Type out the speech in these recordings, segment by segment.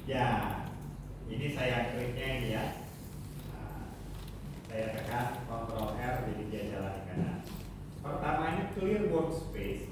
Ya, ini saya kliknya ini ya. Nah, saya tekan Ctrl R, jadi dia jalan ke kanan. Pertamanya clear workspace,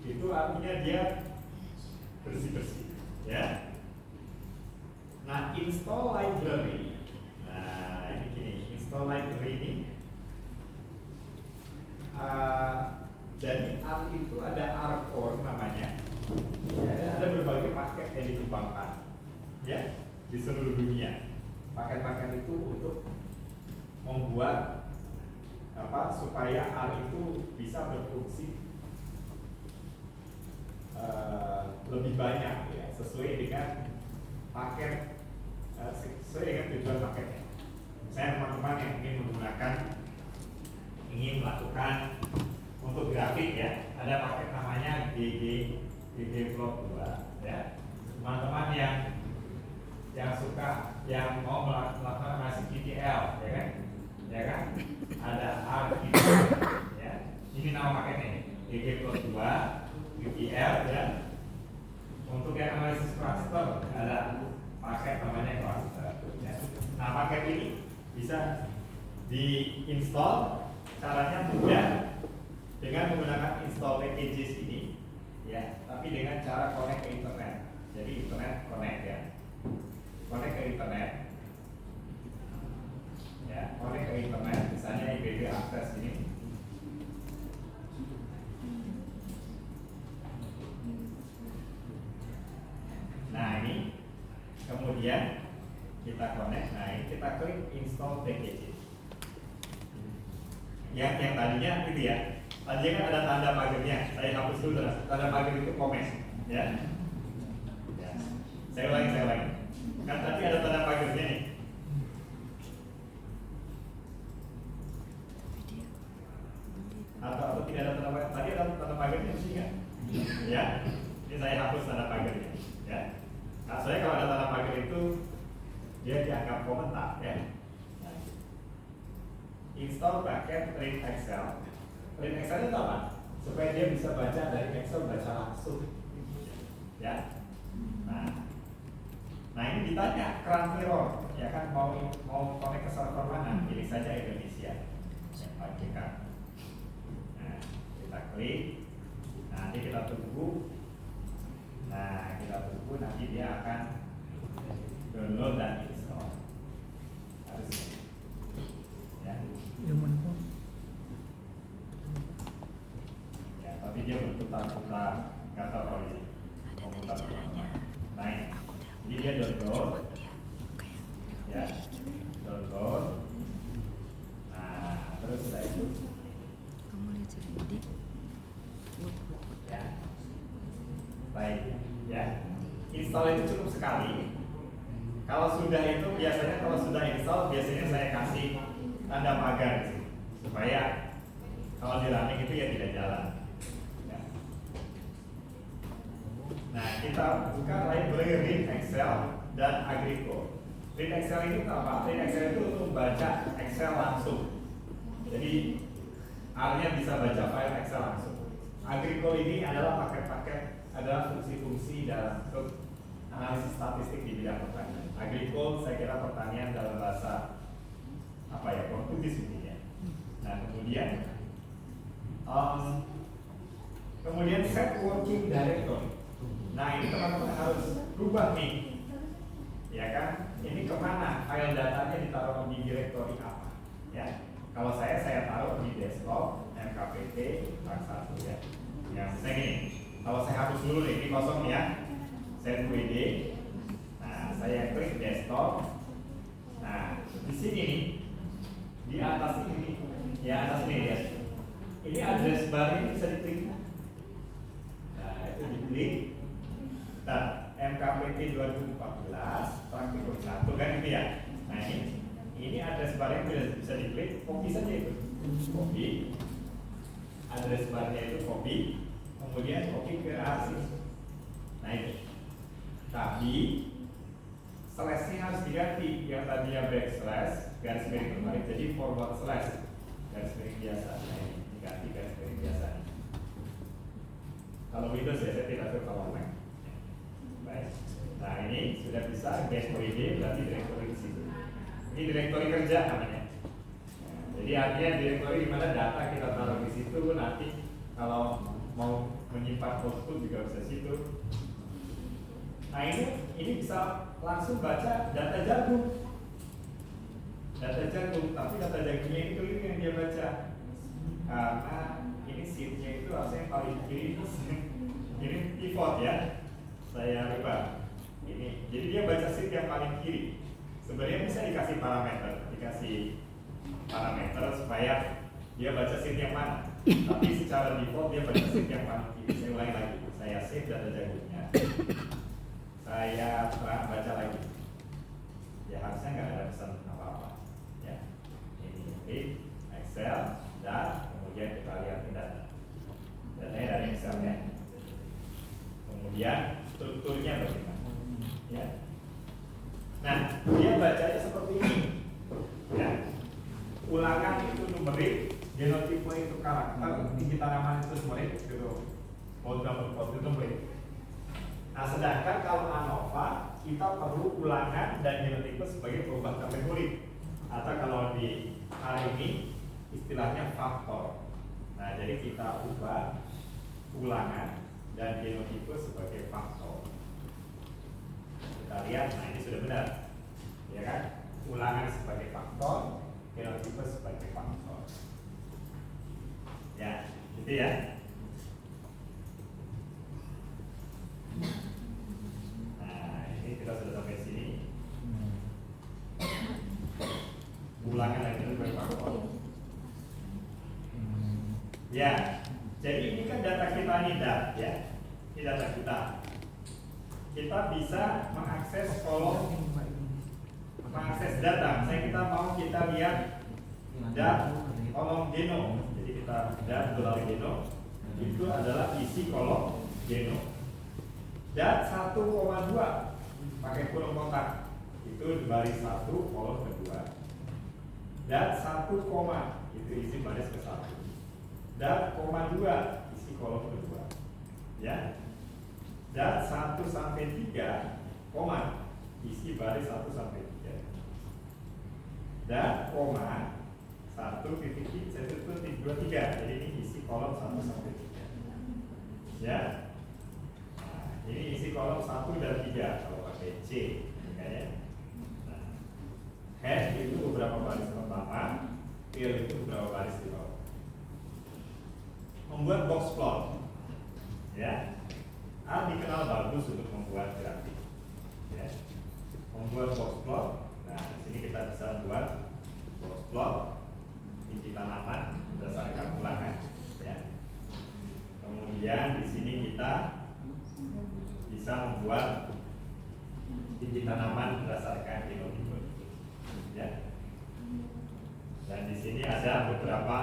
itu artinya dia bersih-bersih, ya. Nah, install library. Nah, ini gini, install library ini. Jadi itu ada Arcore namanya. Ya, ada berbagai paket yang dikembangkan, ya, di seluruh dunia. Paket-paket itu untuk membuat supaya R itu bisa berfungsi lebih banyak, ya, sesuai dengan paket, sesuai dengan tujuan paketnya. Misalnya teman-teman yang ingin melakukan untuk grafik, ya, ada paket namanya ggplot2, ya. Teman-teman yang suka, yang mau melakukan animasi GTL, ya kan, ada RTL, ya. Ini nama paketnya ggplot2 GTL, ya. Untuk yang analisis cluster ada paket namanya cluster, ya. Nah, paket ini bisa diinstal, caranya mudah dengan menggunakan install packages ini, ya, tapi dengan cara connect ke internet. Jadi internet connect, ya, connect ke internet, ya, connect ke internet, misalnya IPv akses ini. Nah, ini kemudian kita connect. Nah, ini kita klik install packages. Yang tadinya itu, ya, tadinya kan ada tanda pagernya. Saya hapus dulu, tanda pager itu komen, ya. Ya. Saya ulangi. Kan tadi ada tanda pagernya nih. Atau tidak ada tanda pager? Tadi ada tanda pagernya sih, kan? Ya. Ini saya hapus tanda pagernya, ya. Nah, soalnya kalau ada tanda pager itu dia dianggap komentar, ya. Install paket read Excel. Read Excel itu apa? Supaya dia bisa baca dari Excel, baca langsung, ya. Nah, ini ditanya keran mirror, ya kan, mau connect ke server mana? Pilih saja Indonesia, OJK. Nah, kita klik. Nanti kita tunggu. Nah, nanti dia akan download dan install. Harus, ya. Ya, tapi dia berputar-putar, nggak tahu kalau ini memutar caranya. Nah, ini dia download, ya, download. Nah, terus setelah itu, ya, baik, ya, install itu cukup sekali. Kalau sudah itu biasanya, biasanya saya kasih tanda pagar sih, supaya kalau di running itu ya tidak jalan, ya. Nah, kita buka library read Excel dan Agricole. Read Excel itu apa? Read Excel itu untuk baca Excel langsung. Jadi R-nya bisa baca file Excel langsung. Agricole ini adalah paket-paket, adalah fungsi-fungsi dalam untuk analisis statistik di bidang pertanian. Agricole saya kira pertanian dalam bahasa apa ya, Portugis ini, ya. Nah, kemudian set working directory. Nah, ini teman-teman harus rubah nih, ya kan? Ini kemana file datanya ditaruh di directory apa, ya? Kalau saya taruh di desktop mkpt rak 1, ya. Yang saya gini, kalau saya hapus dulu nih, ini kosong, ya. Set wd. Nah, saya klik desktop. Nah, di sini nih, di atas ini, ya, ya. Ini address bar ini bisa diklik. Nah, itu diklik. Nah, MKPT 2014 praktikum 1 kan ini, ya. Nah, ini address bar yang bisa diklik, copy saja itu. Copy. Address barnya itu copy, kemudian copy ke arsip. Nah, itu. Tapi slashnya harus diganti, yang tadinya backslash garis miring terbalik jadi forward slash garis miring biasa. Nah, ini diganti garis miring biasa. Kalau Windows, ya, saya tidak tahu kalau Mac. Baik. Nah, ini sudah bisa D berarti direktori di situ. Ini direktori kerja namanya. Jadi artinya direktori di mana data kita taruh di situ, nanti kalau mau menyimpan output juga bisa situ. Nah ini bisa langsung baca data jagung. Data jagung, tapi data jagungnya ini keliru yang dia baca. Karena ini sheetnya itu harusnya yang paling kiri, ini pivot ya. Saya lupa. Ini, jadi dia baca sheet yang paling kiri. Sebenarnya bisa dikasih parameter supaya dia baca sheet yang mana. Tapi secara default dia baca sheet yang paling kiri. Saya ulangi lagi. Saya save data jagungnya. Saya baca lagi. Ya harusnya nggak ada pesan apa-apa. Ya, ini Excel dan kemudian kita lihat data. Datanya dari Excel ya. Kemudian strukturnya bagaimana? Ya. Nah, dia bacanya seperti ini. Ya. Ulangan itu numerik, genotipe itu karakter, tinggi tanaman itu numerik, gitu. Output itu numerik. Nah, sedangkan kalau ANOVA kita perlu ulangan dan genotipe sebagai perubahan kategori. Atau kalau di hari ini istilahnya faktor. Nah, jadi kita ubah ulangan dan genotipe sebagai faktor. Kita lihat, nah ini sudah benar, ya kan? Ulangan sebagai faktor, genotipe sebagai faktor. Ya, gitu ya. Nah, ini kita sudah sampai sini. Ulangan dan genotipe faktor. Ya, jadi ini kan data kita nih, ya. Ini data kita. Kita bisa mengakses mengakses data. Misalnya kita mau lihat kolom genom. Jadi kita genom itu adalah isi kolom genom. Dat 1,2 pakai kurung kotak itu di baris 1 kolom kedua. Dat 1, itu isi baris ke 1. Dat 2 isi kolom kedua. Ya. Dat 1 sampai 3, isi baris 1 sampai 3. Dan 1 titik 23. Jadi ini isi kolom 1 sampai 3. Ya. Nah, ini isi kolom 1 dan 3 kalau pakai C, ya. Nah, hash itu beberapa baris pertama, fill itu beberapa baris di bawah. Membuat box plot, ya. Dikenal bagus untuk membuat grafik, ya. Membuat box plot. Nah, di sini kita bisa buat box plot tinggi tanaman berdasarkan ulangan, ya. Kemudian di sini kita bisa membuat tinggi tanaman berdasarkan genotipe, ya. Dan di sini ada beberapa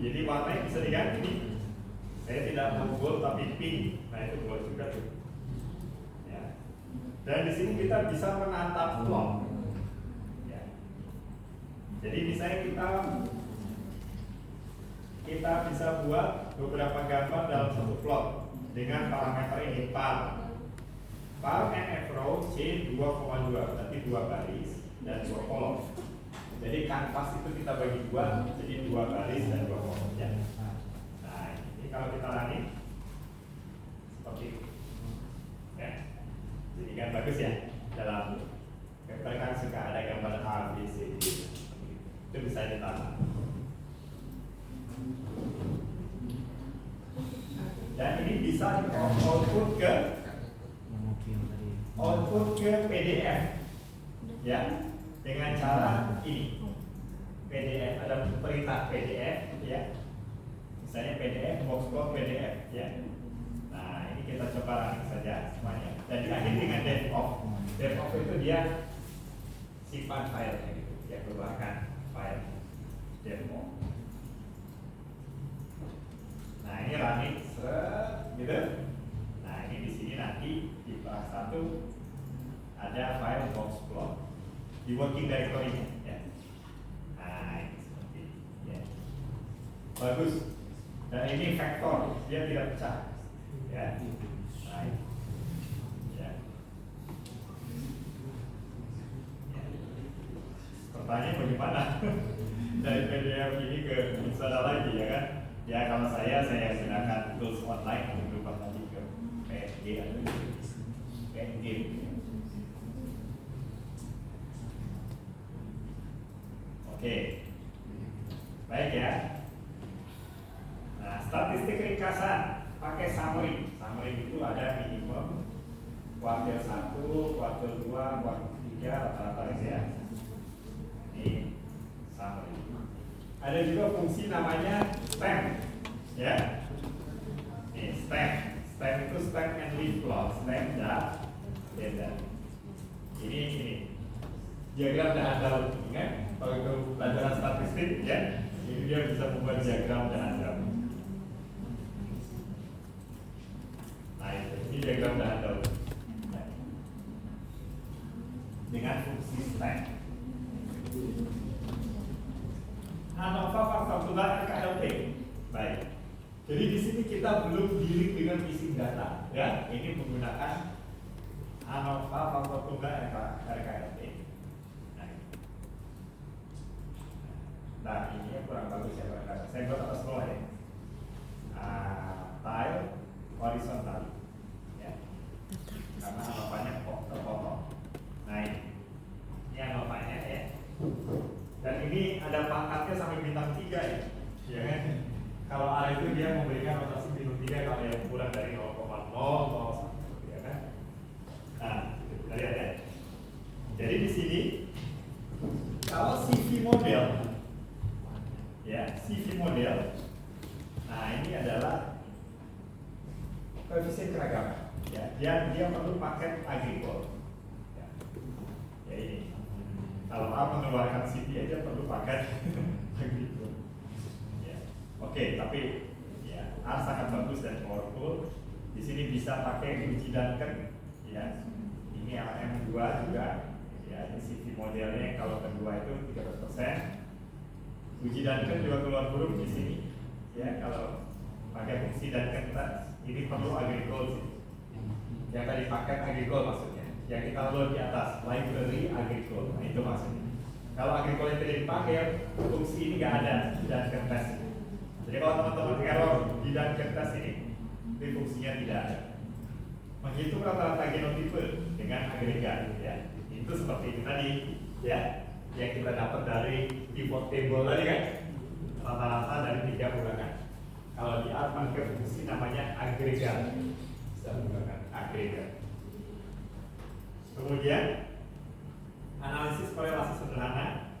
jadi warnanya bisa diganti nih. Saya tidak mau gold tapi pink, nah itu boleh juga tuh. Ya. Dan di sini kita bisa menatap plot. Ya. Jadi misalnya kita bisa buat beberapa gambar dalam satu plot dengan parameter ini par NF row C 2,2 berarti 2 baris dan 2 kolom. Jadi kanvas itu kita bagi 2 jadi 2 baris dan 2 kolom, ya. Kalau kita running seperti itu, ya. Jadi kan bagus ya dalam paper kan suka ada gambar A, B, C, D, itu bisa ditata. Dan ini bisa output ke PDF, ya, dengan cara ini. PDF ada perintah PDF, ya. Misalnya PDF, box plot PDF, ya. Nah, ini kita coba running saja semuanya. Dan diakhiri dengan dev-off. Dev-off itu dia simpan filenya gitu, dia keluarkan file dev-off. Nah, ini running gitu. Nah, ini di sini nanti di kelas 1 ada file box plot di working directory-nya, ya. Nah, ini seperti ini, ya. Bagus. Dan ini vektor, dia tidak pecah, ya. Nah, ya. pertanyaan bagaimana dari PDF ini ke sana lagi ya kan? Ya kalau saya gunakan tools online untuk berubah lagi ke PNG atau PNG. Oke, baik ya. Nah, statistik ringkasan pakai summary. Summary itu ada minimum kuartil 1, kuartil 2, kuartil 3 rata-rata ya. Ini summary. Ada juga fungsi namanya stem, ya. Ini stem. Stem itu stem and leaf plot, stem dan data. Ini diagram dahan daun, ingat? Kalau itu pelajaran statistik, ya, ini dia bisa membuat diagram dahan daun. Nah ini diagram dahan daun dengan fungsi stem. ANOVA faktor tunggal RKLT. Baik. Jadi di sini kita belum dealing dengan missing data, ya. Ini menggunakan ANOVA faktor tunggal RKLT. Nah ini yang kurang bagus ya barangkali. Saya buat atas bawah ya. Tile horizontal, ya. Karena ANOVA-nya terpotong. Nah ini ANOVA-nya ya. Dan ini ada pangkatnya sampai bintang 3 ya kan? Kalau A itu dia memberikan rotasi bintang 3 kalau yang kurang dari 0,0 ya kan? Nah, kita lihat ya. Jadi di sini kalau CV model, ya CV model, nah ini adalah koefisien keragaman. Ya, dia perlu paket agrikol. Ya ini. Kalau A mengeluarkan CV aja perlu paket agrikol. Ya. Oke, tapi ya A sangat bagus dan powerful. Di sini bisa pakai uji Duncan. Ya, ini LM2 juga. Ya, ini CV modelnya kalau kedua itu 30%. Uji Duncan juga keluar huruf di sini. Ya, kalau pakai fungsi Duncan ini perlu agrikol. Yang tadi paket agrikol maksudnya. Yang kita load di atas library agrikol, nah itu maksudnya. Kalau agrikol yang tidak dipakai, fungsi ini nggak ada di Duncan test. Jadi kalau teman-teman error di Duncan test ini fungsinya tidak ada. Menghitung rata-rata genotipe dengan agregat, ya. Itu seperti itu tadi, ya, yang kita dapat dari pivot table tadi kan, rata-rata dari 3 ulangan. Kalau di R pakai fungsi namanya agregat, bisa menggunakan agregat. Kemudian analisis korelasi sederhana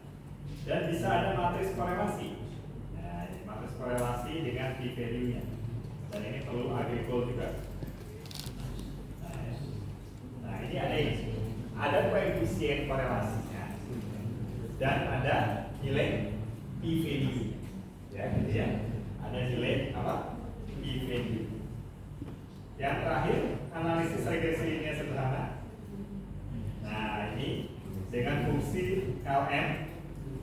dan bisa ada matris korelasi. Nah, ini matris korelasi dengan p-value-nya. Dan ini perlu agrikol juga. Nah, ini ada koefisien korelasinya dan ada nilai p-value. Ya, gitu ya. Ada nilai apa? P-value. Yang terakhir, analisis regresi linear sederhana. Nah ini dengan fungsi LM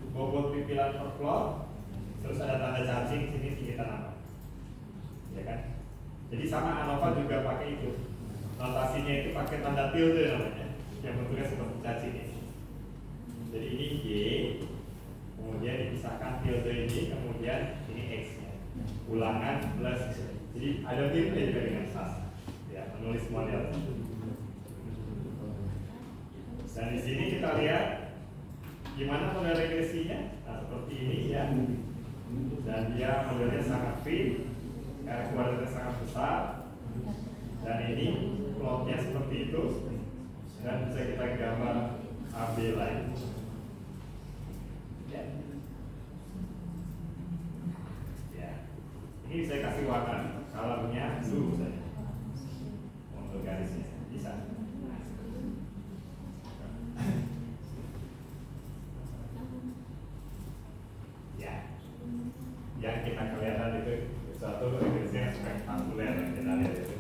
bobot pipilan per plot, terus ada tanda charging sini kita nambah, ya kan? Jadi sama ANOVA juga pakai itu, notasinya itu pakai tanda tilde namanya, yang bentuknya seperti cacing ini. Jadi ini Y, kemudian dipisahkan tilde ini, kemudian ini X nya, ulangan plus. Jadi ada miripnya juga dengan SAS, ya, menulis model. Dan di sini kita lihat gimana model regresinya. Nah, seperti ini ya. Dan dia modelnya sangat fit, kuadratnya sangat besar. Dan ini plotnya seperti itu. Dan bisa kita gambar AB lain. Ya. Ya. Ini saya kasih warna, colornya blue saja. Untuk garisnya bisa. Ya, yang kita kelihatan itu suatu regresi yang spektakuler yang kita lihat itu.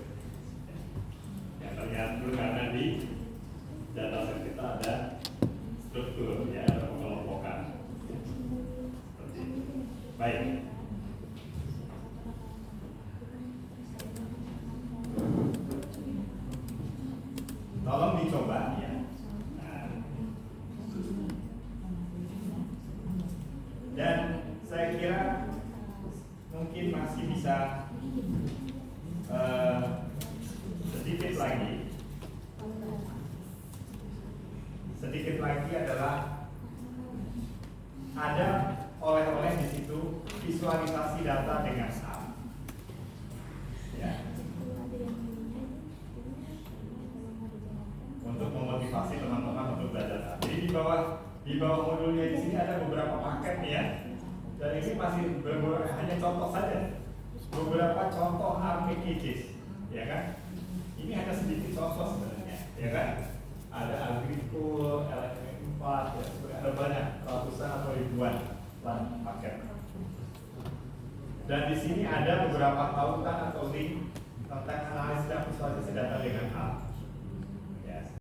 Yang terlihat dulu karena di dataset kita ada struktur, ya, ada pengelompokan. Seperti itu. Baik. Tolong dicoba ya. Nah, data dengan SAP. Ya. Untuk memotivasi teman-teman untuk belajar. Jadi di bawah modulnya di sini ada beberapa paket nih ya. Dan ini masih hanya contoh saja. Beberapa contoh ARM packages, ya kan? Ini hanya sedikit contoh sebenarnya, ya kan? Ada Agricul, LM4, ya, ada banyak, ratusan atau ribuan paket. Dan di sini ada beberapa tautan atau link tentang analisis dan visualisasi data dengan